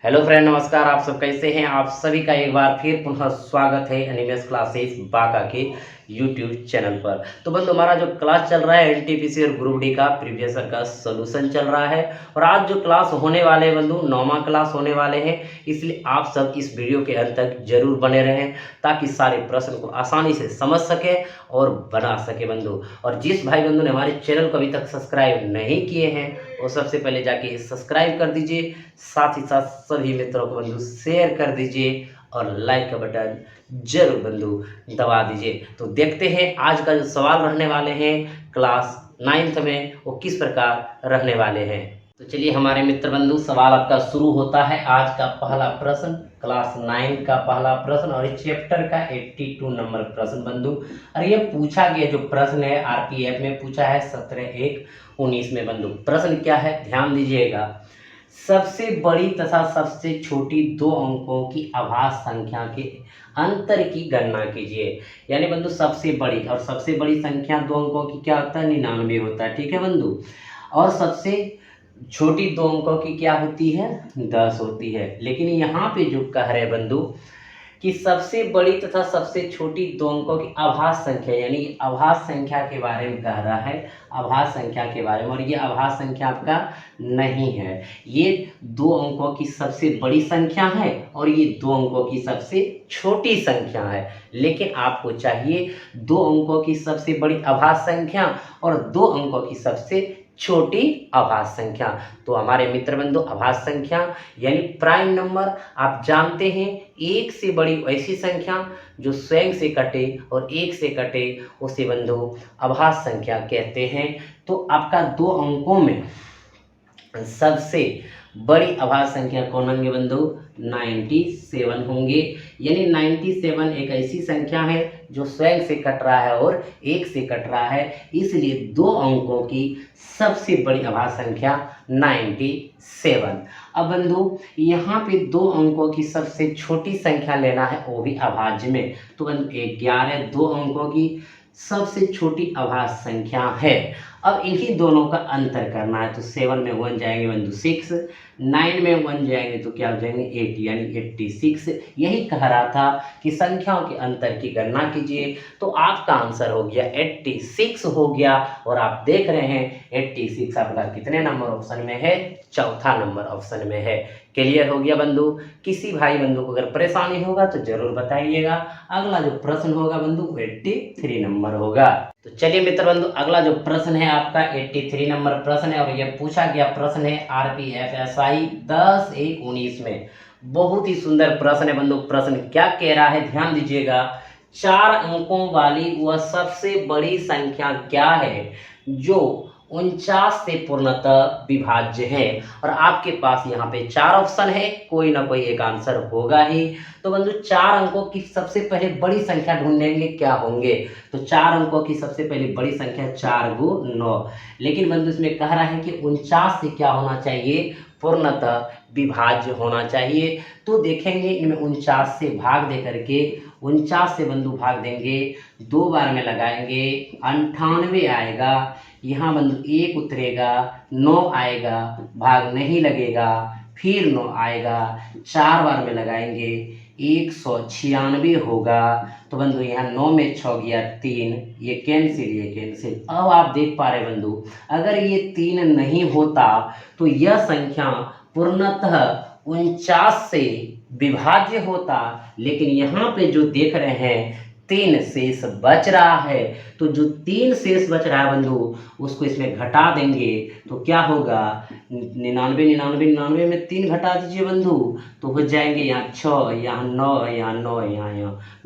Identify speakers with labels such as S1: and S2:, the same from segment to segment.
S1: Hello friend, नमस्कार। आप सब कैसे हैं? आप सभी का एक बार फिर पुनः स्वागत है एनिमेस क्लासेस बाका के यूट्यूब चैनल पर। तो बंधु, हमारा जो क्लास चल रहा है एनटीपीसी और ग्रुप डी का प्रीवियस ईयर का सोल्यूशन चल रहा है। और आज जो क्लास होने वाले हैं बंधु, 9वां क्लास होने वाले हैं, इसलिए आप सब इस वीडियो के अंत तक जरूर बने रहें ताकि सारे प्रश्न को आसानी से समझ सके और बना सके बंधु। और जिस भाई बंधु ने हमारे चैनल को अभी तक सब्सक्राइब नहीं किए हैं वो सबसे पहले जाके सब्सक्राइब कर दीजिए, साथ ही साथ सभी मित्रों को बंधु शेयर कर दीजिए और लाइक का बटन जरूर बंधु दबा दीजिए। तो देखते हैं आज का जो सवाल रहने वाले हैं क्लास 9th में वो किस प्रकार रहने वाले हैं। तो चलिए हमारे मित्र बंधु, सवाल आपका शुरू होता है। आज का पहला प्रश्न, क्लास 9 का पहला प्रश्न और इस चैप्टर का 82 नंबर प्रश्न बंधु। और ये पूछा गया जो प्रश्न है आरपीएफ में पूछा है 17/1/19 में बंधु। प्रश्न क्या है ध्यान दीजिएगा। सबसे बड़ी तथा सबसे छोटी दो अंकों की आभास संख्या के अंतर की गणना कीजिए। यानी बंधु सबसे बड़ी और सबसे बड़ी संख्या दो अंकों की क्या होता है? 99 होता है, ठीक है बंधु। और सबसे छोटी दो अंकों की क्या होती है? 10 होती है। लेकिन यहाँ पे जो कह रहे बंधु कि सबसे बड़ी तथा सबसे छोटी दो अंकों की आभास संख्या, यानी आभास संख्या के बारे में कह रहा है, आभास संख्या के बारे में। और ये आभास संख्या आपका नहीं है, ये दो अंकों की सबसे बड़ी संख्या है और ये दो अंकों की सबसे छोटी संख्या है। लेकिन आपको चाहिए दो अंकों की सबसे बड़ी आभास संख्या और दो अंकों की सबसे छोटी आभास संख्या। तो हमारे मित्र बंधु, आभास संख्या यानी प्राइम नंबर, आप जानते हैं एक से बड़ी ऐसी संख्या जो स्वयं से कटे और एक से कटे उसे बंधु आभास संख्या कहते हैं। तो आपका दो अंकों में सबसे बड़ी आभास संख्या कौन होंगे बंधु? 97 होंगे। यानी 97 एक ऐसी संख्या है जो स्वयं से कट रहा है और एक से कट रहा है, इसलिए दो अंकों की सबसे बड़ी आभास संख्या 97। अब बंधु यहाँ पे दो अंकों की सबसे छोटी संख्या लेना है, वो भी अभाज्य में। तो बंधु 11 दो अंकों की सबसे छोटी आभास संख्या है। अब इन्हीं दोनों का अंतर करना है। तो 7 में 1 जाएंगे बंधु 6, 9 में 1 जाएंगे तो क्या हो जाएंगे 80, यानी 86। यही कह रहा था कि संख्याओं के अंतर की गणना कीजिए। तो आपका आंसर हो गया 86 हो गया। और आप देख रहे हैं 86 आपका कितने नंबर ऑप्शन में है? चौथा नंबर ऑप्शन में है। क्लियर हो गया बंधु? किसी भाई बंधु को अगर परेशानी होगा तो जरूर बताइएगा। अगला जो प्रश्न होगा बंधु 83 नंबर होगा। तो चलिए मित्र बंधु, अगला जो प्रश्न है आपका 83 नंबर प्रश्न है और यह पूछा गया प्रश्न है आरपीएफएसआई 10/1/19 में। बहुत ही सुंदर प्रश्न है बंधु। प्रश्न क्या कह रहा है ध्यान दीजिएगा। 4 अंकों वाली वह सबसे बड़ी संख्या क्या है जो 49 से पूर्णतः विभाज्य है? और आपके पास यहाँ पे 4 ऑप्शन है, कोई ना कोई एक आंसर होगा ही। तो बंधु 4 अंकों की सबसे पहले बड़ी संख्या ढूंढेंगे, क्या होंगे? तो 4 अंकों की सबसे पहले बड़ी संख्या 4 × 9। लेकिन बंधु इसमें कह रहा है कि 49 से क्या होना चाहिए? पूर्णतः विभाज्य होना चाहिए। तो देखेंगे इनमें 49 से भाग दे करके, 49 से बंधु भाग देंगे, 2 बार में लगाएंगे 98 आएगा। यहाँ बंधु 1 उतरेगा, 9 आएगा, भाग नहीं लगेगा, फिर 9 आएगा, 4 बार में लगाएंगे 196 होगा। तो बंधु यहाँ 9 में 6 गया 3, ये कैंसिल, ये कैंसिल। अब आप देख पा रहे बंधु, अगर ये 3 नहीं होता तो यह संख्या पूर्णतः 49 से विभाज्य होता। लेकिन यहाँ पे जो देख रहे हैं 3 शेष बच रहा है। तो जो 3 शेष बच रहा है बंधु उसको इसमें घटा देंगे तो क्या होगा? 99, 99, 99 में 3 घटा दीजिए बंधु तो हो जाएंगे यहाँ 6, यहाँ 9, यहाँ 9, यहाँ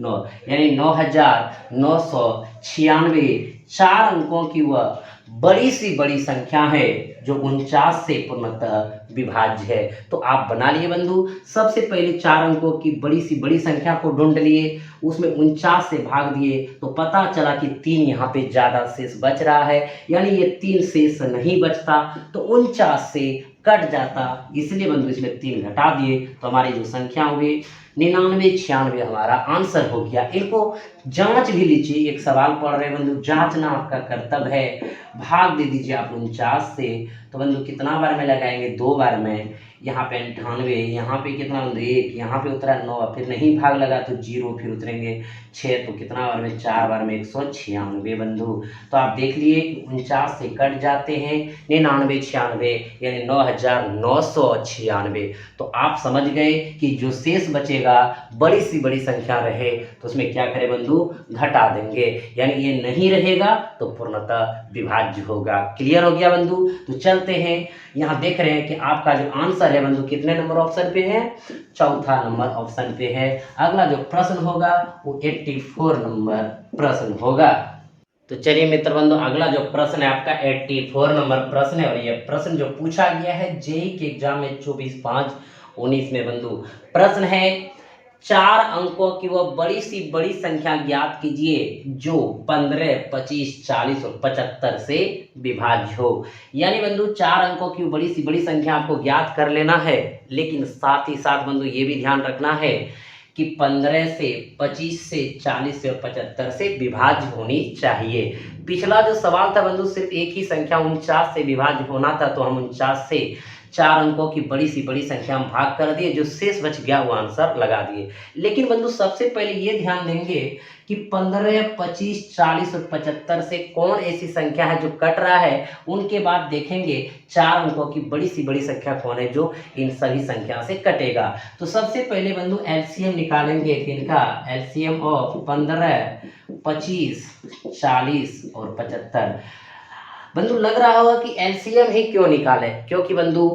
S1: 9, यानी 9996। 4 अंकों की वह बड़ी सी बड़ी संख्या है जो 49 से पूर्णतः विभाज्य है। तो आप बना लिए बंधु। सबसे पहले 4 अंकों की बड़ी सी बड़ी संख्या को ढूंढ लिए, उसमें 49 से भाग दिए तो पता चला कि 3 यहाँ पे ज़्यादा शेष बच रहा है, यानी ये 3 शेष नहीं बचता तो 49 से कट जाता, इसलिए बंधु इसमें 3 घटा दिए तो हमारी जो संख्या हुई 99, 96 हमारा आंसर हो गया। इनको जांच भी लीजिए, एक सवाल पढ़ रहे बंधु, जांचना आपका कर्तव्य है। भाग दे दीजिए आप 49 से, तो बंधु कितना बार में लगाएंगे? 2 बार में। यहाँ पे 98, यहाँ पे कितना बंधु 1, यहाँ पे उतरा 9, फिर नहीं भाग लगा तो 0, फिर उतरेंगे 6, तो कितना बार में 4 बार में 196 बंधु। तो आप देख लिए 49 से कट जाते हैं 99 96 यानी 9996। तो आप समझ गए कि जो शेष बचेगा बड़ी सी बड़ी संख्या रहे तो उसमें क्या करें बंधु, घटा देंगे, यानी ये नहीं रहेगा तो पूर्णतः विभाज्य होगा। क्लियर हो गया बंधु। तो चलते हैं, यहाँ देख रहे हैं कि आपका जो आंसर है बंधु कितने नंबर ऑप्शन पे है, चौथा नंबर ऑप्शन पे है। अगला जो प्रश्न होगा वो 84 नंबर प्रश्न होगा। तो चलिए मित्र बंधु, अगला जो प्रश्न है आपका 84 नंबर प्रश्न है, और ये प्रश्न जो पूछा गया है जेईई के एग्जाम में 24/5/19 में बंधु। प्रश्न है 4 अंकों की वह बड़ी सी बड़ी संख्या ज्ञात कीजिए जो 15, 25, 40 और 75 से विभाज्य हो। यानी बंधु 4 अंकों की बड़ी सी बड़ी संख्या आपको ज्ञात कर लेना है, लेकिन साथ ही साथ बंधु ये भी ध्यान रखना है कि 15 से, 25 से, 40 से और 75 से विभाज्य होनी चाहिए। पिछला जो सवाल था बंधु सिर्फ एक ही संख्या 49 से विभाज्य होना था, तो हम 49 से 4 अंकों की बड़ी सी बड़ी संख्या हम भाग कर दिए, जो शेष बच गया वो आंसर लगा दिए। लेकिन बंधु सबसे पहले ये ध्यान देंगे कि 15, 25, 40 और 75 से कौन ऐसी संख्या है जो कट रहा है, उनके बाद देखेंगे 4 अंकों की बड़ी सी बड़ी संख्या कौन है जो इन सभी संख्या से कटेगा। तो सबसे पहले बंधु एलसीएम निकालेंगे, इनका एलसीएम ऑफ 15, 25, 40 और 75। बंधु लग रहा होगा कि एलसीएम ही क्यों निकाले, क्योंकि बंधु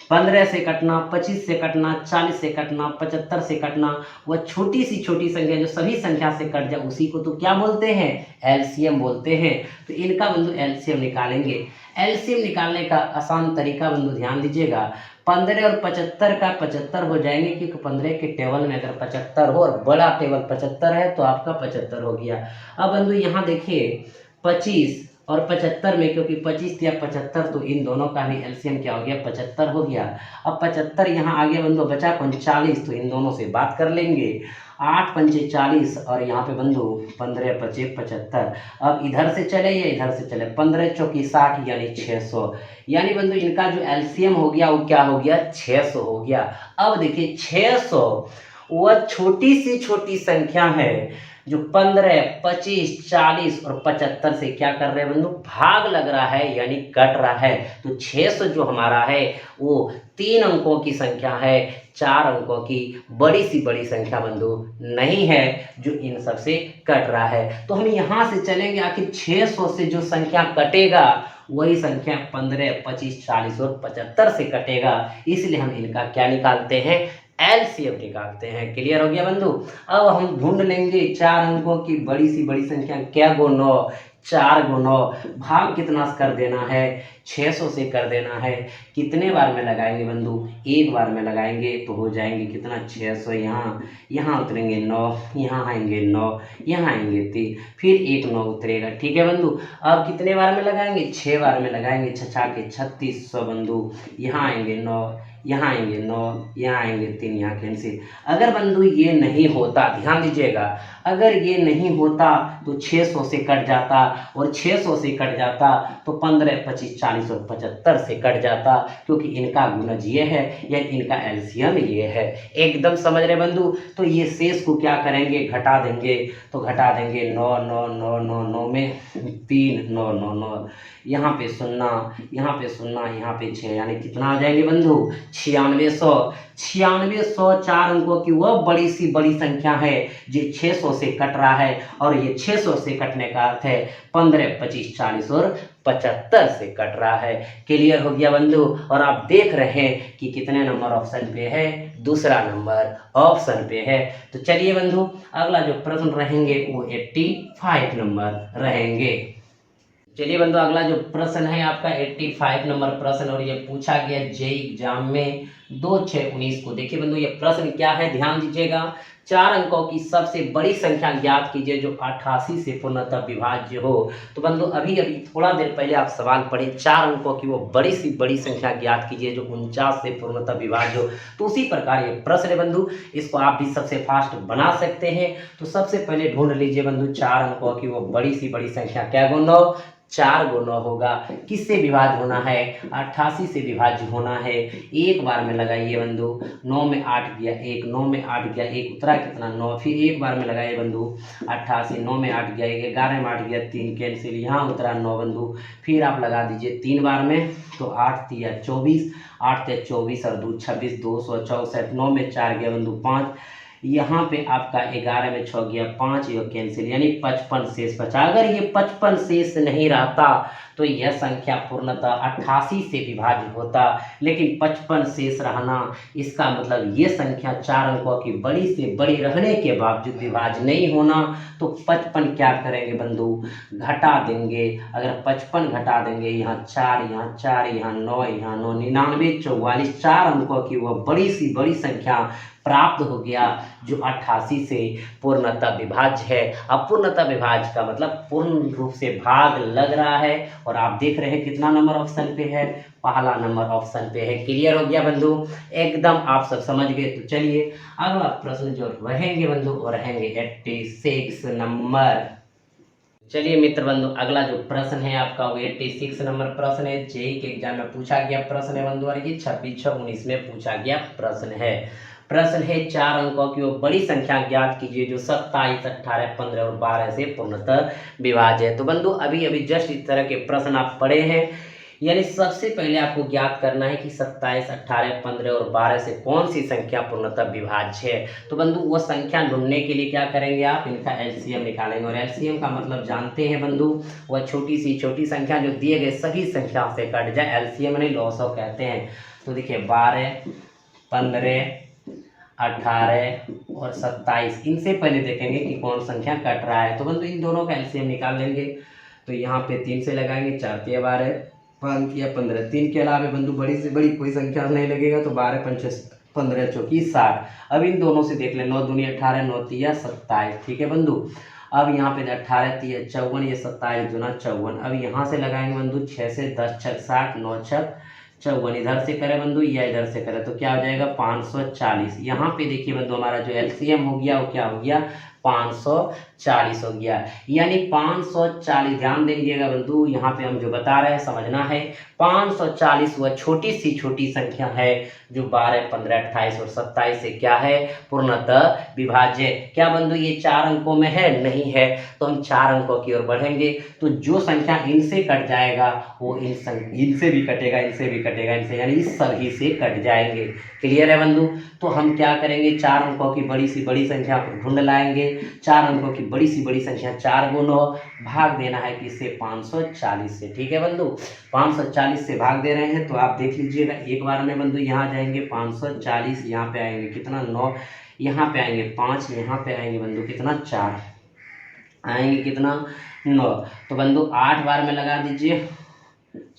S1: 15 से कटना, 25 से कटना, 40 से कटना, 75 से कटना, वह छोटी संख्या जो सभी संख्या से कट जाए उसी को तो क्या बोलते हैं, एलसीएम बोलते हैं। तो इनका बंधु एलसीएम निकालेंगे। एलसीएम निकालने का आसान तरीका बंधु ध्यान दीजिएगा, 15 और 75 का 75 हो जाएंगे, क्योंकि 15 के टेबल में अगर 75 हो और बड़ा टेबल 75 है तो आपका 75 हो गया। अब बंधु यहाँ देखिए 25 और 75 में, क्योंकि 25 या 75 तो इन दोनों का भी एलसीएम क्या हो गया, 75 हो गया। अब 75 यहाँ आ गया बंधु, बचा 39, तो इन दोनों से बात कर लेंगे, 8 पंचे 40 और यहाँ पे बंधु 15 पचे 75। अब इधर से चले या इधर से चले, 15 चौकी 60 यानी 600, यानी बंधु इनका जो एलसीएम हो गया वो क्या हो गया, 600 हो गया। अब देखिए 600 वह छोटी सी छोटी संख्या है जो 15, 25, 40 और 75 से क्या कर रहे हैं बंधु, भाग लग रहा है, यानी कट रहा है। तो 600 जो हमारा है वो 3 अंकों की संख्या है, 4 अंकों की बड़ी सी बड़ी संख्या बंधु नहीं है जो इन सब से कट रहा है। तो हम यहाँ से चलेंगे, आखिर 600 से जो संख्या कटेगा वही संख्या 15, 25, 40 और 75 से कटेगा, इसलिए हम इनका क्या निकालते हैं, एलसीएम निकालते हैं। क्लियर हो गया बंधु। अब हम ढूंढ लेंगे 4 अंकों की बड़ी सी बड़ी संख्या, क्या गो 9, 4 × 9, भाग कितना कर देना है, 600 से कर देना है। कितने बार में लगाएंगे बंधु, एक बार में लगाएंगे तो हो जाएंगे कितना, 600, यहाँ उतरेंगे 9, यहाँ आएंगे 9, यहाँ आएंगे 3, फिर एक 9 उतरेगा। ठीक है बंधु। अब कितने बार में लगाएंगे, 6 बार में लगाएंगे, 6 के 3600 बंधु, यहाँ आएंगे 9, यहाँ आएंगे 9, यहाँ आएंगे 3, यहाँ कैंसिल। अगर बंधु ये नहीं होता, ध्यान दीजिएगा, अगर ये नहीं होता तो 600 से कट जाता, और 600 से कट जाता तो 15, 25, 40 और 75 से कट जाता, क्योंकि इनका गुणज ये है या इनका एलसीएम ये है। एकदम समझ रहे बंधु। तो ये शेष को क्या करेंगे, घटा देंगे। तो घटा देंगे 9, 9, 9, 9, 9 में 3, 9, 9, 9, यहाँ पे 0, यहाँ पे 0, यहाँ पे 6, यानी कितना आ जाएंगे बंधु, 9600। 9600 4 अंकों की वह बड़ी सी बड़ी संख्या है जो 600 से कट रहा है, और ये 600 से कटने का अर्थ है 15, 25, 40 और 75 से कट रहा है। क्लियर हो गया बंधु। और आप देख रहे हैं कि कितने नंबर ऑप्शन पे है, दूसरा नंबर ऑप्शन पे है। तो चलिए बंधु, अगला जो प्रश्न रहेंगे वो 85 नंबर रहेंगे। चलिए बंधु, अगला जो प्रश्न है आपका 85 नंबर प्रश्न, और ये पूछा गया जेईई एग्जाम में 2/6/19 को। देखिए बंधु ये प्रश्न क्या है, ध्यान दीजिएगा। 4 अंकों की सबसे बड़ी संख्या ज्ञात कीजिए जो 88 से पूर्णतः विभाज्य हो। तो बंधु अभी थोड़ा देर पहले आप सवाल पढ़े, 4 अंकों की वो बड़ी सी बड़ी संख्या ज्ञात कीजिए जो 49 से पूर्णतः विभाज्य हो। तो उसी प्रकार ये प्रश्न है बंधु, इसको आप भी सबसे फास्ट बना सकते हैं। तो सबसे पहले ढूंढ लीजिए बंधु 4 अंकों की वो बड़ी सी बड़ी संख्या, क्या गो 9, 4 × 9 होगा। किससे विभाज्य होना है, 88 से विभाज्य होना है। एक बार में में लगाइए बंधु, 9 में 8 गया 1, 9 में 8 गया 1, उतरा कितना 9, फिर एक बार में लगाइए बंधु 88, 9 में 8 गया 1, 11 में 8 गया 3, कैंसिल, यहाँ उतरा 9 बंधु, फिर आप लगा दीजिए 3 बार में, तो 8 तिया 24, 8 तिया 24 और 2 26, 264, 9 में 4 गया बंधु 5, यहाँ पे आपका 11 में 6 गया 5, यह कैंसिल, यानी 55 शेष बचा। अगर ये 55 शेष नहीं रहता तो यह संख्या पूर्णतः 88 से विभाजित होता, लेकिन 55 शेष रहना इसका मतलब ये संख्या 4 अंकों की बड़ी से बड़ी रहने के बावजूद विभाज्य नहीं होना। तो 55 क्या करेंगे बंधु, घटा देंगे। अगर 55 घटा देंगे, यहाँ 4, यहाँ 4, यहाँ 9, यहाँ 9, 99, 44, 4 अंकों की वह बड़ी सी बड़ी संख्या प्राप्त हो गया, जो 88 से पूर्णतः विभाज्य है। अब पूर्णतः विभाज्य का मतलब पूर्ण रूप से भाग लग रहा है, और आप देख रहे हैं कितना नंबर ऑप्शन पे है, पहला नंबर ऑप्शन पे है। क्लियर हो गया बंधु, एकदम आप सब समझ गए। तो चलिए अगला प्रश्न जो रहेंगे बंधु वो रहेंगे 86 नंबर। चलिए मित्र बंधु, अगला जो प्रश्न है आपका वो 86 नंबर प्रश्न है। जेईई के एग्जाम में पूछा गया प्रश्न है बंधु, और ये 26/6/19 में पूछा गया प्रश्न है। प्रश्न है 4 अंकों की वो बड़ी संख्या ज्ञात कीजिए जो 27, 18, 15 और 12 से पूर्णतः विभाज्य है। तो बंधु अभी अभी जस्ट इस तरह के प्रश्न आप पढ़े हैं, यानी सबसे पहले आपको ज्ञात करना है कि 27, 18, 15 और 12 से कौन सी संख्या पूर्णतः विभाज्य है। तो बंधु वो संख्या ढूंढने के लिए क्या करेंगे, आप इनका एलसीएम निकालेंगे, और एलसीएम का मतलब जानते हैं बंधु, वह छोटी संख्या जो दिए गए सभी संख्या से कट जाए, एलसीएम नहीं लॉसो कहते हैं। तो देखिए 12, 15, 18 और 27, इनसे पहले देखेंगे कि कौन संख्या कट रहा है। तो बंधु इन दोनों का एलसीएम निकाल लेंगे। तो यहाँ पे 3 से लगाएंगे, 4 तिया 12, 5 तिया 15, 3 के अलावा बंधु बड़ी से बड़ी कोई संख्या नहीं लगेगा, तो 12 पंच 15 चौकी 60। अब इन दोनों से देख लें, 9 दूनी 18, 9 तिया 27, ठीक है बंधु। अब यहाँ पे 18 तिया 54, ये 27 दूना 54। अब यहाँ से लगाएंगे बंधु 6 से 10 छक 60, 9 छक 54, इधर से करें बंधु या इधर से करें तो क्या हो जाएगा 540। यहाँ पे देखिए बंधु हमारा जो एलसीएम हो गया वो क्या हो गया 540 हो गया, यानी 540। ध्यान देंगे बंधु, यहाँ पे हम जो बता रहे हैं समझना है, 540 वह छोटी संख्या है जो 12, 15, 28 और 27 से क्या है पूर्णतः विभाज्य। क्या बंधु ये 4 अंकों में है? नहीं है। तो हम 4 अंकों की ओर बढ़ेंगे, तो जो संख्या इनसे कट जाएगा वो इनसे भी कटेगा, इनसे भी कटेगा, इनसे, यानी इस सभी से कट जाएंगे। क्लियर है बंधु। तो हम क्या करेंगे, 4 अंकों की बड़ी सी बड़ी संख्या को ढूंढ लाएंगे। 4 अंकों की बड़ी सी बड़ी संख्या 4 गुना भाग देना है किससे 540 से। ठीक है बंधु, 540 से भाग दे रहे हैं, तो आप देख लीजिएगा एक बार में बंधु यहाँ जाएंगे 540, यहाँ पे आएंगे कितना 9, यहाँ पे आएंगे 5, यहाँ पे आएंगे बंधु कितना 4, आएंगे कितना 9। तो बंधु 8 बार में लगा दीजिए,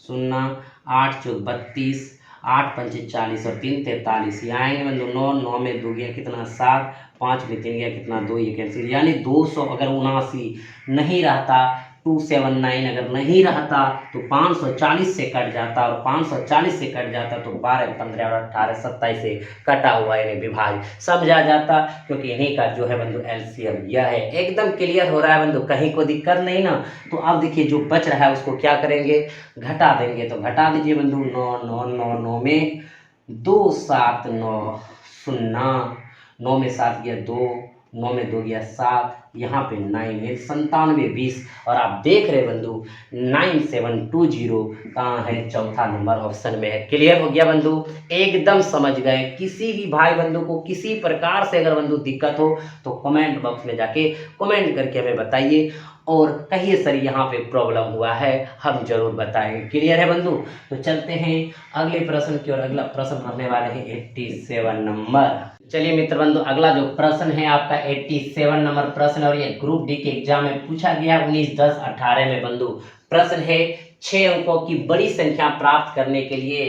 S1: 0, 8 चौक 32, 8 पंचे 40 और 3 43, यहाँ आएंगे बंधु 9, 9 में 2 गया कितना 7, 5 में 3 गया कितना 2, ये कैंसिल, यानी 200 अगर 79 नहीं रहता, 279 अगर नहीं रहता तो 540 से कट जाता, और 540 से कट जाता तो 12, 15 और 18, 27 से कटा हुआ यानी विभाज्य समझा जाता, क्योंकि इन्हीं का जो है बंधु एलसीएम यह है। एकदम क्लियर हो रहा है बंधु, कहीं को दिक्कत नहीं ना। तो अब देखिए जो बच रहा है उसको क्या करेंगे, घटा देंगे। तो घटा दीजिए बंधु 9, 9, 9, 9 में 2, 7, 9, 0, 9 में 7 गया 2, 9 में 2 गया 7, यहाँ पे 9 में 97, 20, और आप देख रहे बंधु 9720 कहाँ है, चौथा नंबर ऑप्शन में है। क्लियर हो गया बंधु, एकदम समझ गए। किसी भी भाई बंधु को किसी प्रकार से अगर बंधु दिक्कत हो तो कमेंट बॉक्स में जाके कमेंट करके हमें बताइए, और कहिए सर यहाँ पे प्रॉब्लम हुआ है, हम जरूर बताएंगे। क्लियर है बंधु। तो चलते हैं अगले प्रश्न की ओर। अगला प्रश्न भरने वाले हैं 87 नंबर। चलिए मित्र बंधु, अगला जो प्रश्न है आपका 87 नंबर प्रश्न, और ये ग्रुप डी के एग्जाम में पूछा गया 19, 10, 18 में बंधु। प्रश्न है 6 अंकों की बड़ी संख्या प्राप्त करने के लिए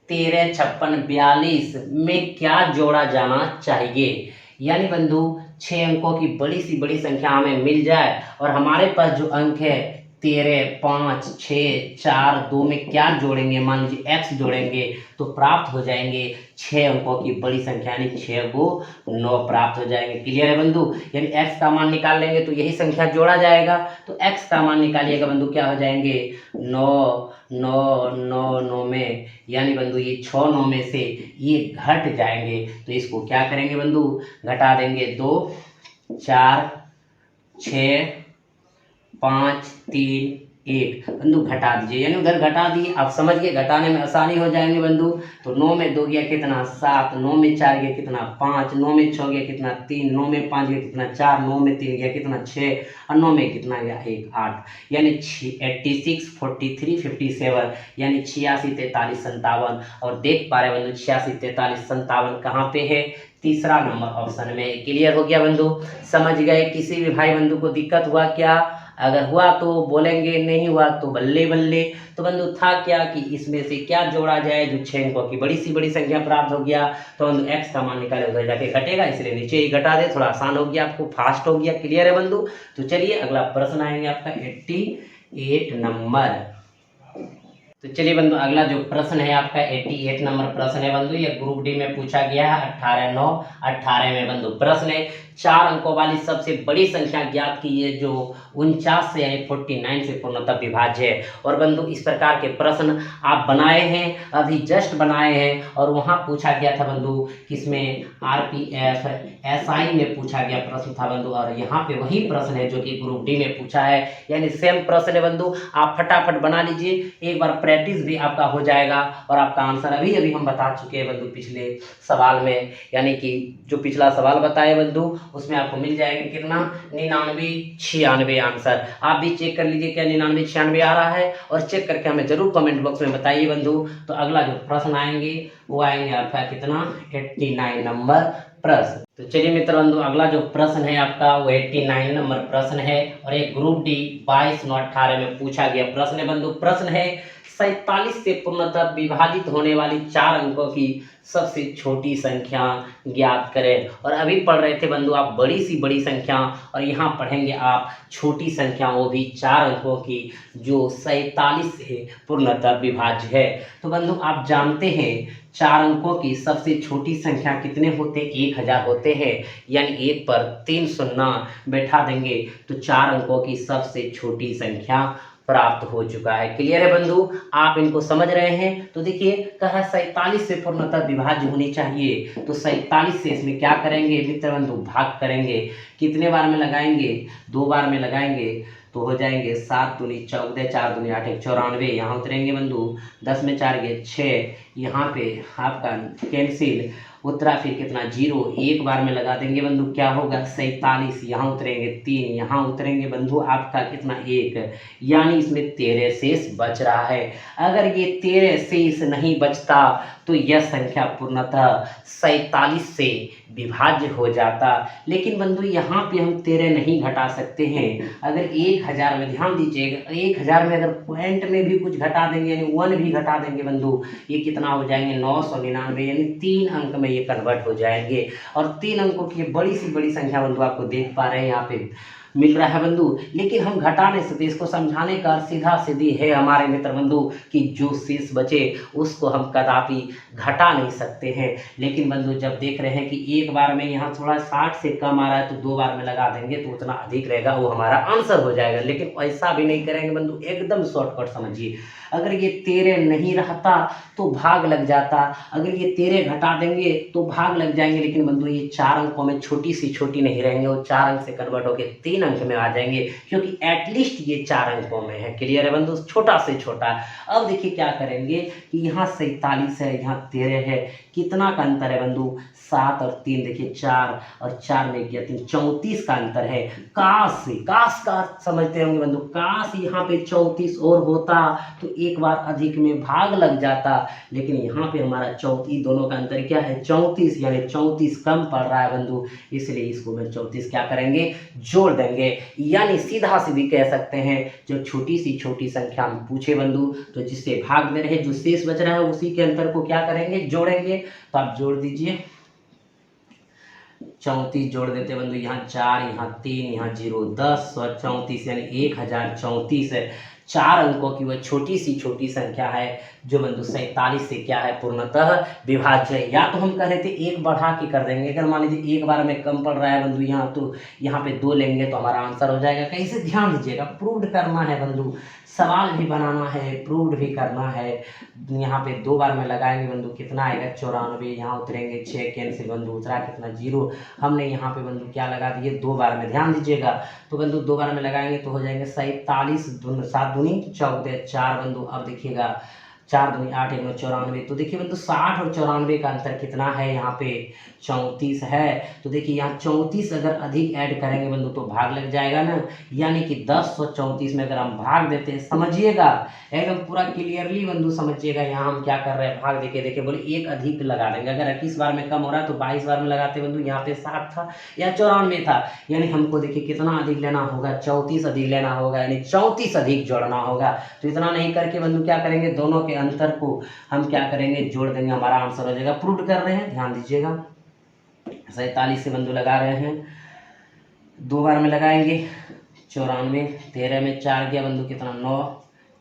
S1: 13, 56, 42 में क्या जोड़ा जाना चाहिए। यानी बंधु 6 अंकों की बड़ी सी बड़ी संख्या हमें मिल जाए, और हमारे पास जो अंक है 13, 5, 6, 4, 2 में क्या जोड़ेंगे, मान लीजिए x जोड़ेंगे तो प्राप्त हो जाएंगे 6 अंकों की बड़ी संख्या, यानी 6 को 9 प्राप्त हो जाएंगे। क्लियर है बंधु? यानी x का मान निकाल लेंगे तो यही संख्या जोड़ा जाएगा, तो x का मान निकालिएगा बंधु, क्या हो जाएंगे 9, 9, 9, 9 में, यानी बंधु ये 6 9 में से ये घट जाएंगे, तो इसको क्या करेंगे बंधु, घटा देंगे। 2, 4, 6, 5, 3, 1 बंधु घटा दीजिए, यानी उधर घटा दिए, आप समझ गए, घटाने में आसानी हो जाएंगे बंधु। तो 9 में 2 गया कितना 7, 9 में 4 गया कितना 5, 9 में 6 गया कितना 3, 9 में 5 गया कितना 4, 9 में 3 गया कितना 6 और 9 में कितना गया 1, 8, यानी 86, 43, 57, यानी 86, 43, 57। और देख पा रहे बंधु 86, 43, 57 कहाँ पे है, तीसरा नंबर ऑप्शन में। क्लियर हो गया बंधु? समझ गए? किसी भी भाई बंधु को दिक्कत हुआ क्या? अगर हुआ तो बोलेंगे, नहीं हुआ तो बल्ले बल्ले। तो बंधु था क्या कि इसमें से क्या जोड़ा जाए जो 6 अंकों की बड़ी सी बड़ी संख्या प्राप्त हो गया, तो बंधु x का मान निकाले उधर जाके घटेगा, इसलिए नीचे ही घटा दे, थोड़ा आसान हो गया, आपको फास्ट हो गया। क्लियर है बंधु? तो चलिए अगला प्रश्न आएंगे आपका 88 नंबर। तो चलिए बंधु अगला जो प्रश्न है आपका 88 नंबर प्रश्न है बंधु, ये ग्रुप डी में पूछा गया है। 18, 9, 18 में बंधु प्रश्न है, 4 अंकों वाली सबसे बड़ी संख्या ज्ञात कीजिए जो 49 से यानी 49 से पूर्णतः विभाज्य है। और बंधु इस प्रकार के प्रश्न आप बनाए हैं, अभी जस्ट बनाए हैं, और वहाँ पूछा गया था बंधु किसमें, RPF SI में पूछा गया प्रश्न था बंधु, और यहाँ पे वही प्रश्न है जो कि ग्रुप डी में पूछा है, यानी सेम प्रश्न है बंधु। आप फटाफट बना लीजिए, एक बार प्रैक्टिस भी आपका हो जाएगा, और आपका आंसर अभी हम बता चुके हैं बंधु पिछले सवाल में, यानी कि जो पिछला सवाल बताए बंधु उसमें आपको मिल जाएगा कितना 99, 96 आंसर। आप भी चेक कर लीजिए क्या 99, 96 आ रहा है, और चेक करके हमें जरूर कमेंट बॉक्स में बताइए बंधु। तो अगला जो प्रश्न आएंगे वो आएंगे आपका कितना 89 नंबर प्रश्न। तो चलिए मित्र बंधु अगला जो प्रश्न है आपका वो 89 नंबर प्रश्न है, और एक ग्रुप डी 22, 9, 18 में पूछा गया प्रश्न है बंधु। प्रश्न है 47 से पूर्णतः विभाजित होने वाली 4 अंकों की सबसे छोटी संख्या ज्ञात करें। और अभी पढ़ रहे थे बंधु आप बड़ी सी बड़ी संख्या, और यहाँ पढ़ेंगे आप छोटी संख्या, वो भी 4 अंकों की जो 47 से पूर्णतः विभाज्य है। तो बंधु आप जानते हैं 4 अंकों की सबसे छोटी संख्या कितने होते, 1000 होते हैं, यानी 1 पर 3 शून्य बैठा देंगे तो 4 अंकों की सबसे छोटी संख्या प्राप्त हो चुका है। क्लियर है बंधु? आप इनको समझ रहे हैं? तो देखिए कहा 47 से पूर्णतः विभाज्य होनी चाहिए, तो 47 से इसमें क्या करेंगे मित्र बंधु, भाग करेंगे। कितने बार में लगाएंगे, 2 बार में लगाएंगे, तो हो जाएंगे 7 दूनी 14, 4 दूनी 8, 1 94, यहाँ उतरेंगे बंधु 10 में 4 गए 6, यहाँ पे आपका कैंसिल, उत्तरा फिर कितना 0, 1 बार में लगा देंगे बंधु, क्या होगा 47, यहाँ उतरेंगे 3, यहाँ उतरेंगे बंधु आपका कितना 1, यानी इसमें 13 शेष बच रहा है। अगर ये 13 शेष नहीं बचता तो यह संख्या पूर्णतः 47 से विभाज्य हो जाता। लेकिन बंधु यहाँ पे हम 13 नहीं घटा सकते हैं। अगर 1000 में ध्यान दीजिएगा, 1000 में अगर पॉइंट में भी कुछ घटा देंगे यानी 1 भी घटा देंगे बंधु, ये कितना हो जाएंगे 999, यानी 3 अंक में ये कन्वर्ट हो जाएंगे। और 3 अंकों की बड़ी सी बड़ी संख्या बंधु आपको देख पा रहे हैं यहाँ पे मिल रहा है बंधु, लेकिन हम घटा नहीं सकते। इसको समझाने का सीधा सीधी है हमारे मित्र बंधु कि जो शेष बचे उसको हम कदापि घटा नहीं सकते हैं। लेकिन बंधु जब देख रहे हैं कि एक बार में यहाँ थोड़ा 60 से कम आ रहा है तो 2 बार में लगा देंगे तो उतना अधिक रहेगा, वो हमारा आंसर हो जाएगा। लेकिन ऐसा भी नहीं करेंगे बंधु, एकदम शॉर्टकट समझिए। अगर ये 13 नहीं रहता तो भाग लग जाता, अगर ये 13 घटा देंगे तो भाग लग जाएंगे। लेकिन बंधु ये 4 अंकों में छोटी सी छोटी नहीं रहेंगे, वो 4 अंक से कन्वर्ट होकर 3 अंक में आ जाएंगे, क्योंकि एटलीस्ट ये 4 अंकों में है। क्लियर है बंधु? छोटा से छोटा। अब देखिए क्या करेंगे कि यहाँ 47 है, यहाँ 13 है, कितना का अंतर है बंधु 7 और 3, देखिए 4 और 4 में गया 3, 34 का अंतर है। काश का अर्थ समझते होंगे बंधु, काश यहाँ पे 34 और होता तो एक बार अधिक में भाग लग जाता। लेकिन यहाँ पे हमारा 34, दोनों का अंतर क्या है 34, यानी 34 कम पड़ रहा है बंधु, इसलिए इसको मैं 34 क्या करेंगे जोड़ देंगे। यानी सीधा सीधी कह सकते हैं जो छोटी सी छोटी संख्या हम पूछे बंधु, तो जिससे भाग में रहे जो शेष बच रहा है उसी के अंतर को क्या करेंगे जोड़ेंगे। तो आप जोड़ दीजिए 34 जोड़ देते हैं बंधु, यहाँ 4, यहाँ 3, यहाँ 0, 10 और 34 यानी 1034 है। 4 अंकों की वह छोटी संख्या है जो बंधु 47 से क्या है पूर्णतः विभाज्य है। या तो हम कह रहे थे एक बढ़ा के कर देंगे, अगर मान लीजिए एक बार में कम पड़ रहा है बंधु यहाँ, तो यहाँ पे 2 लेंगे तो हमारा आंसर हो जाएगा। कैसे, ध्यान दीजिएगा, प्रूव्ड करना है बंधु, सवाल भी बनाना है, प्रूव्ड भी करना है। यहाँ पे 2 बार में लगाएंगे बंधु, कितना आएगा 94, यहाँ उतरेंगे 6 कैंसिल बंधु, उतरा कितना 0। हमने यहाँ पे बंधु क्या लगा दिए 2 बार में, ध्यान दीजिएगा। तो बंधु 2 बार में लगाएंगे तो हो जाएंगे 47, 7 दूनी 14, 4 बंधु। अब देखिएगा 4 दूनी 8, 1 94। तो देखिए बंधु 60 और 94 का अंतर कितना है, यहाँ पे 34 है। तो देखिए यहाँ 34 अगर अधिक ऐड करेंगे बंधु तो भाग लग जाएगा ना, यानी कि 10 और 34 में अगर हम भाग देते हैं, समझिएगा एकदम पूरा क्लियरली बंधु समझिएगा। यहाँ हम क्या कर रहे हैं, भाग देके देखिए, बोले एक अधिक लगा देंगे। अगर 21 बार में कम हो रहा है तो 22 बार में लगाते बंधु, यहाँ पे 60 था या 94 था, यानी हमको देखिए कितना अधिक लेना होगा, 34 अधिक लेना होगा, यानी 34 अधिक जोड़ना होगा। तो इतना नहीं करके बंधु क्या करेंगे, दोनों के अंतर को हम क्या करेंगे, जोड़ देंगे, हमारा आंसर हो जाएगा। प्रूव कर रहे हैं, ध्यान दीजिएगा। 47 से बंधु लगा रहे हैं, 2 बार में लगाएंगे 94, 13 में 4 गया बंधु कितना 9,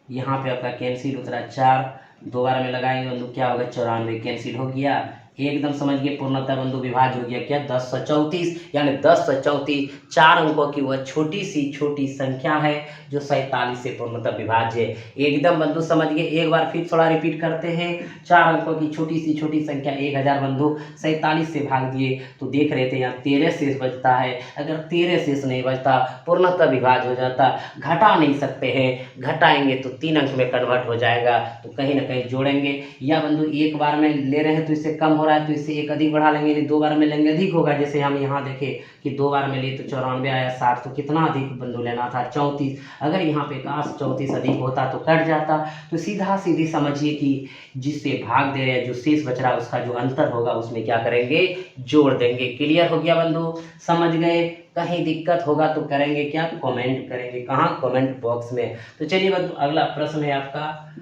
S1: यहाँ पे आपका कैंसिल उतरा 4, 2 बार में लगाएंगे बंधु क्या होगा 94, कैंसिल हो गया, एकदम समझ गए पूर्णतः बंधु विभाज्य हो गया क्या 1034, यानी 1034 4 अंकों की वह छोटी संख्या है जो 47 से पूर्णतः विभाज्य है। एकदम बंधु समझ गए। एक बार फिर थोड़ा रिपीट करते हैं, 4 अंकों की छोटी संख्या 1000 बंधु 47 से भाग दिए तो देख रहे थे यहाँ 13 शेष बचता है। अगर 13 शेष नहीं बचता पूर्णतः विभाज्य हो जाता, घटा नहीं सकते हैं, घटाएंगे तो 3 अंक में कन्वर्ट हो जाएगा, तो कहीं ना कहीं जोड़ेंगे। या बंधु एक बार में ले रहे हैं तो इससे कम हो रहा है तो इससे एक अधिक बढ़ा लेंगे, यानी 2 बार में लेंगे अधिक होगा। जैसे हम यहाँ देखें कि 2 बार में लिए तो 94 आया, 60 तो कितना अधिक बंधु लेना था 34। अगर यहाँ पे काश 34 अधिक होता तो कट जाता। तो सीधी समझिए कि जिससे भाग दे रहे हैं, जो शेष बच रहा है उसका जो अंतर होगा उसमें क्या करेंगे, जोड़ देंगे। क्लियर हो गया बंधु, समझ गए। कहीं दिक्कत होगा तो करेंगे क्या, कमेंट करेंगे, कहाँ, कमेंट बॉक्स में। तो चलिए बंधु अगला प्रश्न है आपका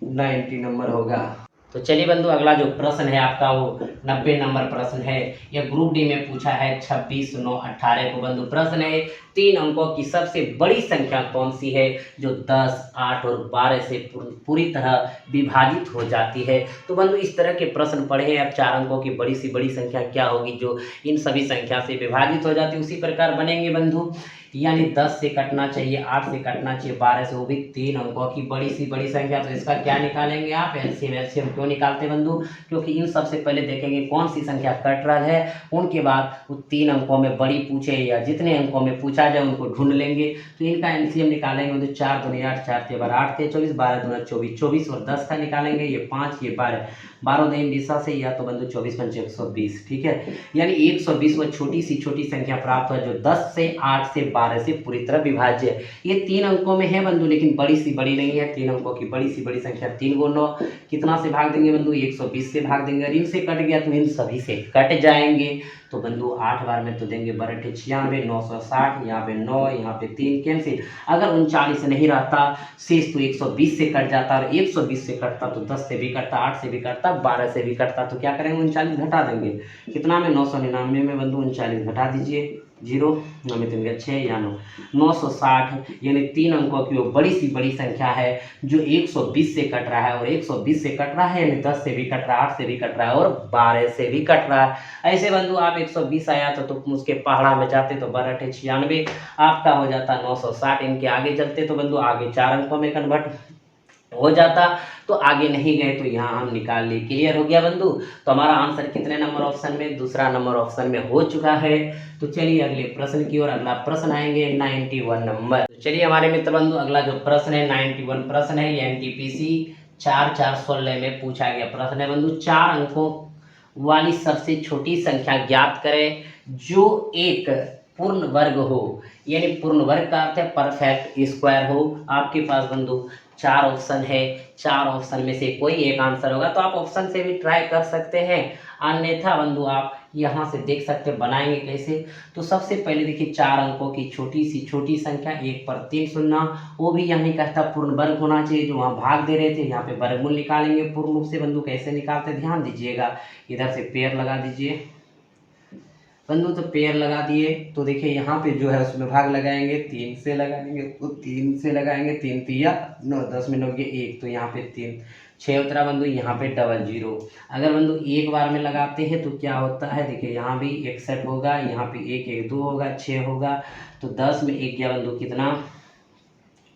S1: 90 नंबर होगा। तो चलिए बंधु अगला जो प्रश्न है आपका वो 90 नंबर प्रश्न है। यह ग्रुप डी में पूछा है 26, 9, 18 को बंधु प्रश्न है 3 अंकों की सबसे बड़ी संख्या कौन सी है जो 10, 8 और 12 से पूरी तरह विभाजित हो जाती है। तो बंधु इस तरह के प्रश्न पढ़े हैं। अब 4 अंकों की बड़ी सी बड़ी संख्या क्या होगी जो इन सभी संख्या से विभाजित हो जाती है, उसी प्रकार बनेंगे बंधु। यानी 10 से कटना चाहिए, 8 से कटना चाहिए, 12 से, वो भी 3 अंकों की बड़ी सी बड़ी संख्या। तो इसका क्या निकालेंगे आप, एलसीएम क्यों निकालते बंधु, क्योंकि इन सबसे पहले देखेंगे कौन सी संख्या कट रहा है, उनके बाद वो 3 अंकों में बड़ी पूछे या जितने अंकों में पूछा जाए उनको ढूंढ लेंगे। तो इनका एलसीएम निकालेंगे बंधु, 4 दूनी 8, 4 के 12, 8 के 24, 12 दूना 24, 24 और 10 का निकालेंगे, ये 5, ये 12, 12 दिन 20 से, या तो बंधु 24 पंचे 120, ठीक है। यानी 120 वो छोटी संख्या प्राप्त हुआ जो 10 से 8 से 12 से पूरी तरह विभाज्य है। ये 3 अंकों में है बंधु, लेकिन बड़ी सी बड़ी नहीं है। 3 अंकों की बड़ी सी बड़ी संख्या 3 गुना 9 कितना से भाग देंगे बंधु, 120 से भाग देंगे। और इनसे कट गया तो इन सभी से कट जाएंगे। तो बंधु 8 बार में तो देंगे 12 96, 960, यहाँ पे 9, यहाँ पे 3 कैंसिल। अगर 39 नहीं रहता शेष तो 120 से कट जाता, और 120 से कटता तो 10 से भी कटता, 8 से भी कटता, 12 से भी कटता। तो क्या करेंगे, 39 घटा देंगे। कितना में 999 में बंधु 39 घटा दीजिए, 0 9 में 3 6 या 9, 960 यानी 3 अंकों की वो बड़ी सी बड़ी संख्या है जो 120 से कट रहा है, और 120 से कट रहा है यानी 10 से भी कट रहा है, 8 से भी कट रहा है और 12 से भी कट रहा है। ऐसे बंधु आप 120 आया तो उसके पहाड़ा में जाते तो 12 96 आपका हो जाता 960। इनके आगे चलते तो बंधु आगे 4 अंकों में कन्वर्ट हो जाता, तो आगे नहीं गए तो यहाँ हम निकाल लिए। क्लियर हो गया बंधु। तो हमारा आंसर कितने नंबर ऑप्शन में, दूसरा नंबर ऑप्शन में हो चुका है। तो चलिए अगले प्रश्न की ओर। अगला प्रश्न आएंगे 91 नंबर। तो चलिए हमारे मित्र बंधु अगला जो प्रश्न है 91 प्रश्न है, ये एनटीपीसी 4416 में पूछा गया प्रश्न है बंधु। 4 अंकों वाली सबसे छोटी संख्या ज्ञात करें जो एक पूर्ण वर्ग हो, यानी पूर्ण वर्ग का अर्थ है परफेक्ट स्क्वायर हो। आपके पास बंधु 4 ऑप्शन है, 4 ऑप्शन में से कोई एक आंसर होगा, तो आप ऑप्शन से भी ट्राई कर सकते हैं, अन्यथा बंधु आप यहाँ से देख सकते हैं बनाएंगे कैसे। तो सबसे पहले देखिए 4 अंकों की छोटी संख्या, 1 पर 3 सुनना, वो भी यहाँ नहीं कहता पूर्ण वर्ग होना चाहिए, जो वहाँ भाग दे रहे थे यहाँ पे वर्गमूल निकालेंगे पूर्ण रूप से। बंधु कैसे निकालते ध्यान दीजिएगा, इधर से पेयर लगा दीजिए, बंधु तो पेयर लगा दिए, तो देखिए यहाँ पे जो है उसमें भाग लगाएंगे, 3 से लगाएंगे, तो 3 से लगाएंगे, 3 तिया 9, 10 में 9 के 1, तो यहाँ पे 3 6 उतरा बंधु, यहाँ पे डबल जीरो। अगर बंधु एक बार में लगाते हैं तो क्या होता है, देखिए यहाँ भी एक सेट होगा, यहाँ पे 1 1 2 होगा, 6 होगा, तो 10 में 1 गया बंधु कितना,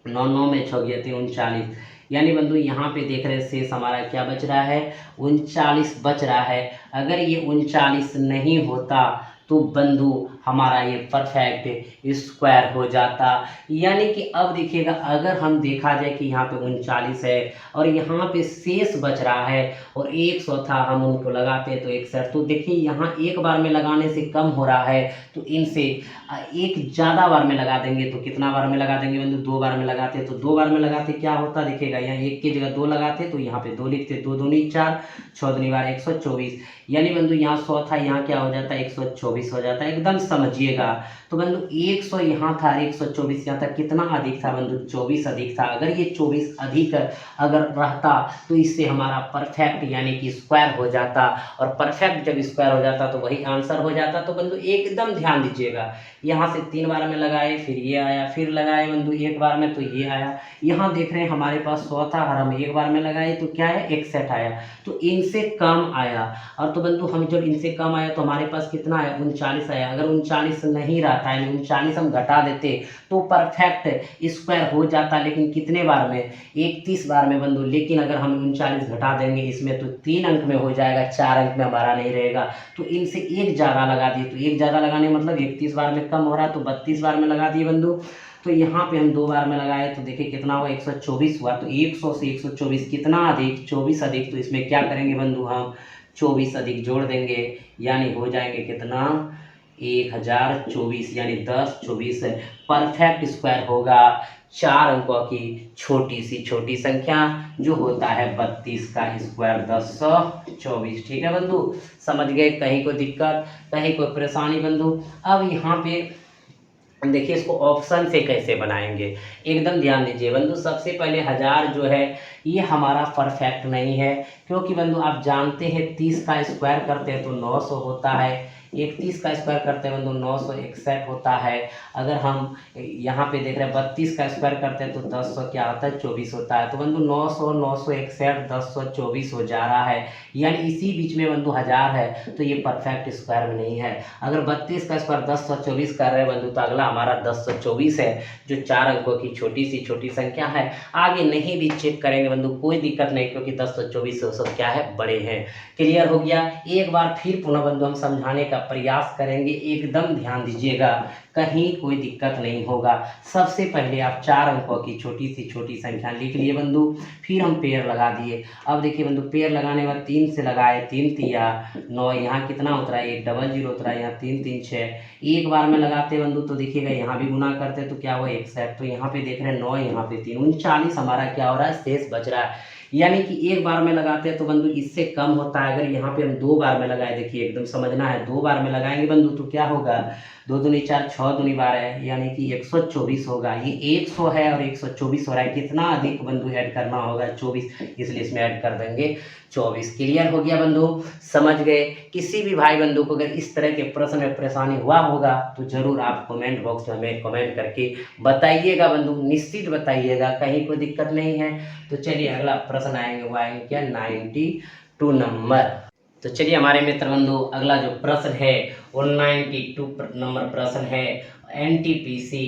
S1: 9 9 में 6 गया 3 39। यानी बंधु यहाँ पे देख रहे शेष हमारा क्या बच रहा है, 39 बच रहा है। अगर ये 39 नहीं होता तो बंधु हमारा ये परफेक्ट स्क्वायर हो जाता। यानी कि अब देखिएगा, अगर हम देखा जाए कि यहाँ पे 39 है और यहाँ पे शेष बच रहा है और 100 था, हम उनको लगाते तो 61, तो देखिए यहाँ एक बार में लगाने से कम हो रहा है, तो इनसे एक ज़्यादा बार में लगा देंगे। तो कितना बार में लगा देंगे बंधु, 2 बार में लगाते, तो 2 बार में लगाते क्या होता देखिएगा, यहाँ 1 की जगह 2 लगाते तो यहाँ पे 2 लिखते, 2 दूनी 4, 6 दूनी 12, 124। यानी बंधु यहाँ 100 था, यहाँ क्या हो जाता है 124 हो जाता है, एकदम समझिएगा। तो बंधु 100 यहाँ था, 124 यहाँ था, कितना अधिक था बंधु, 24 अधिक था। अगर ये 24 अधिक अगर रहता तो इससे हमारा परफेक्ट यानी कि स्क्वायर हो जाता, और परफेक्ट जब स्क्वायर हो जाता तो वही आंसर हो जाता। तो बंधु एकदम ध्यान दीजिएगा, यहाँ से 3 बार में लगाए, फिर ये आया, फिर लगाए बंधु 1 बार में तो ये आया। यहाँ देख रहे हैं हमारे पास 100 था और हम 1 बार में लगाए तो क्या है 61 आया, तो इनसे कम आया। और तो बंधु हम जब इनसे कम आया तो हमारे पास कितना आया, 39 आया। अगर 39 नहीं रहता है, 39 हम घटा देते तो परफेक्ट स्क्वायर हो जाता, लेकिन कितने बार में, 31 बार में बंधु। लेकिन अगर हम 39 घटा देंगे इसमें तो 3 अंक में हो जाएगा, 4 अंक में हमारा नहीं रहेगा। तो इनसे एक ज़्यादा लगा दिए, तो एक ज़्यादा लगाने मतलब 31 बार में कम हो रहा है, तो 32 बार में लगा दिए बंधु। तो यहाँ पे हम 2 बार में लगाए तो देखिए कितना हुआ, 124 हुआ। तो 100 से 124 कितना अधिक, 24 अधिक। तो इसमें क्या करेंगे बंधु, हम 24 अधिक जोड़ देंगे, यानी हो जाएंगे कितना 1024, यानी 10 24 परफेक्ट स्क्वायर होगा 4 अंकों की छोटी सी छोटी संख्या जो होता है 32 का स्क्वायर 1024। ठीक है बंधु, समझ गए, कहीं कोई दिक्कत, कहीं कोई परेशानी बंधु। अब यहाँ पे देखिए इसको ऑप्शन से कैसे बनाएंगे, एकदम ध्यान दीजिए बंधु। सबसे पहले 1000 जो है ये हमारा परफेक्ट नहीं है, क्योंकि बंधु आप जानते हैं 30 का स्क्वायर करते हैं तो 900 होता है, 31 का स्क्वायर करते हैं बंधु 961 होता है। अगर हम यहाँ पे देख रहे हैं 32 का स्क्वायर करते हैं तो 10 क्या होता है 24 होता है। तो बंधु 900 961 1024 हो जा रहा है, यानी इसी बीच में बंधु 1000 है, तो ये परफेक्ट स्क्वायर में नहीं है। अगर 32 का स्क्वायर 1024 कर रहे हैं बंधु तो अगला हमारा 1024 है, जो 4 अंकों की छोटी सी छोटी संख्या है। आगे नहीं भी चेक करेंगे बंधु कोई दिक्कत नहीं, क्योंकि 1024 से सब क्या है बड़े हैं। क्लियर हो गया। एक बार फिर पुनः बंधु हम समझाने का प्रयास करेंगे, एकदम ध्यान दीजिएगा, कहीं कोई दिक्कत नहीं होगा। सबसे पहले आप 4 अंकों की छोटी सी छोटी संख्या लिख लिए बंधु, फिर हम पेयर लगा दिए। अब देखिए बंधु पेयर लगाने के बाद 3 से लगाए, 3 तिया 9, यहाँ कितना उतरा 1 डबल जीरो उतरा, यहाँ 3 3 6। एक बार में लगाते बंधु तो देखिएगा यहाँ भी गुना करते तो क्या हुआ 61, तो यहाँ पे देख रहे हैं 9, यहाँ पे 3 39 हमारा क्या हो रहा है शेष बच रहा है। यानी कि एक बार में लगाते हैं तो बंधु इससे कम होता है। अगर यहाँ पे हम 2 बार में लगाए, देखिए एकदम समझना है, 2 बार में लगाएंगे बंधु तो क्या होगा 2 दूनी 4 6 दूनी 12, यानी कि 124 होगा। ये 100 है और 124 हो रहा है, कितना अधिक बंधु ऐड करना होगा 24, इसलिए इसमें ऐड कर देंगे 24। क्लियर हो गया बंधु, समझ गए। किसी भी भाई बंधु को अगर इस तरह के प्रश्न में परेशानी हुआ होगा तो जरूर आप कमेंट बॉक्स में हमें कमेंट करके बताइएगा बंधु, निश्चित बताइएगा, कहीं कोई दिक्कत नहीं है। तो चलिए अगला प्रश्न आएंगे, वो आएंगे क्या 92 नंबर। तो चलिए हमारे मित्र बंधु अगला जो प्रश्न है वो 92 नंबर प्रश्न है। एनटीपीसी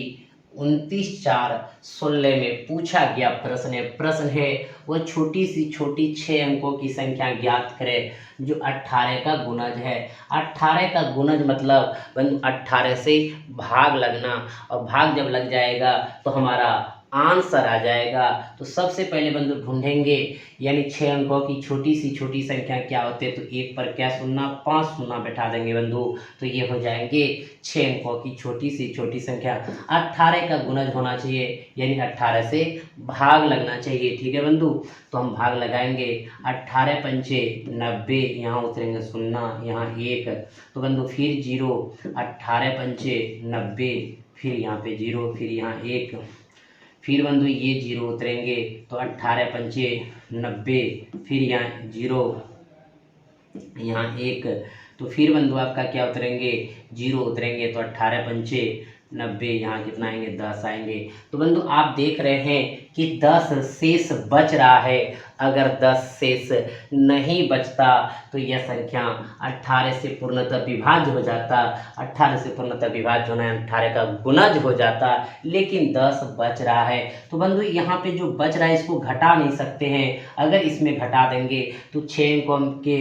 S1: 29/4/16 में पूछा गया प्रश्न है वो छोटी सी छोटी 6 अंकों की संख्या ज्ञात करें जो 18 का गुणज है। 18 का गुणज मतलब बंधु 18 से भाग लगना, और भाग जब लग जाएगा तो हमारा आंसर आ जाएगा। तो सबसे पहले बंधु ढूंढेंगे, यानी 6 अंकों की छोटी सी छोटी संख्या क्या होते हैं, तो 1 पर क्या शून्य 5 शून्य बैठा देंगे बंधु, तो ये हो जाएंगे 6 अंकों की छोटी सी छोटी संख्या। 18 का गुणज होना चाहिए, यानी 18 से भाग लगना चाहिए। ठीक है बंधु, तो हम भाग लगाएंगे, 18 पंचे 90, यहाँ उतरेंगे शून्य, यहाँ 1, तो बंधु फिर 0, 18 पंचे 90, फिर यहाँ पे 0, फिर यहाँ 1, फिर बंधु ये 0 उतरेंगे, तो 18 पंचे 90, फिर यहाँ 0, यहाँ 1, तो फिर बंधु आपका क्या उतरेंगे, 0 उतरेंगे, तो 18 पंचे 90, यहाँ कितना आएंगे, 10 आएंगे। तो बंधु आप देख रहे हैं कि 10 शेष बच रहा है। अगर 10 शेष नहीं बचता तो यह संख्या 18 से पूर्णतः विभाज्य हो जाता। 18 से पूर्णतः विभाज्य होना है, 18 का गुणज हो जाता, लेकिन 10 बच रहा है। तो बंधु यहाँ पे जो बच रहा है इसको घटा नहीं सकते हैं। अगर इसमें घटा देंगे तो 6 अंकों के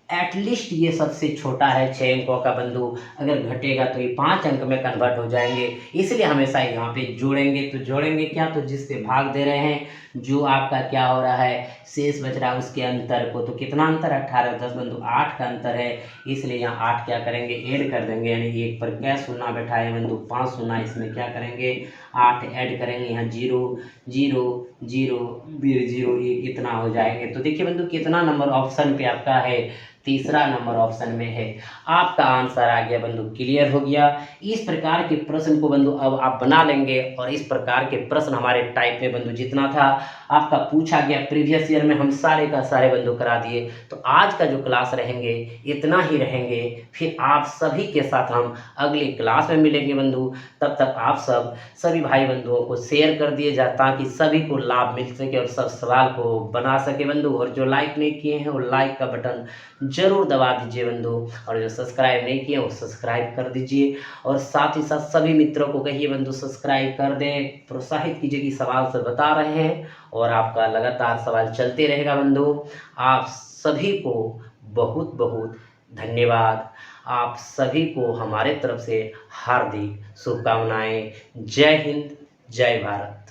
S1: एटलीस्ट ये सबसे छोटा है 6 अंकों का बंधु। अगर घटेगा तो ये 5 अंक में कन्वर्ट हो जाएंगे, इसलिए हमेशा यहाँ पे जोड़ेंगे। तो जोड़ेंगे क्या, तो जिससे भाग दे रहे हैं, जो आपका क्या हो रहा है, शेष बच रहा है उसके अंतर को। तो कितना अंतर, 18 10 बंधु 8 का अंतर है, इसलिए यहाँ 8 क्या करेंगे, ऐड कर देंगे। यानी 1 पर क्या शून्य बैठा है बंधु, 5 शून्य, इसमें क्या करेंगे 8 ऐड करेंगे। यहाँ 0 0 0 फिर 0, ये कितना हो जाएंगे। तो देखिए बंधु कितना नंबर ऑप्शन पे आपका है, तीसरा नंबर ऑप्शन में है। आपका आंसर आ गया बंधु, क्लियर हो गया। इस प्रकार के प्रश्न को बंधु अब आप बना लेंगे, और इस प्रकार के प्रश्न हमारे टाइप में बंधु जितना था आपका पूछा गया प्रीवियस ईयर में, हम सारे का सारे बंधु करा दिए। तो आज का जो क्लास रहेंगे इतना ही रहेंगे, फिर आप सभी के साथ हम अगली क्लास में मिलेंगे बंधु। तब तक आप सभी भाई बंधुओं को शेयर कर दिए जाए ताकि सभी को लाभ मिल सके और सब सवाल को बना सके बंधु। और जो लाइक नहीं किए हैं वो लाइक का बटन जरूर दबा दीजिए बंधु, और जो सब्सक्राइब नहीं किए वो सब्सक्राइब कर दीजिए। और साथ ही साथ सभी मित्रों को कहिए बंधु सब्सक्राइब कर दें, प्रोत्साहित कीजिए कि सवाल से बता रहे हैं, और आपका लगातार सवाल चलते रहेगा बंधु। आप सभी को बहुत बहुत धन्यवाद। आप सभी को हमारे तरफ से हार्दिक शुभकामनाएं। जय हिंद, जय भारत।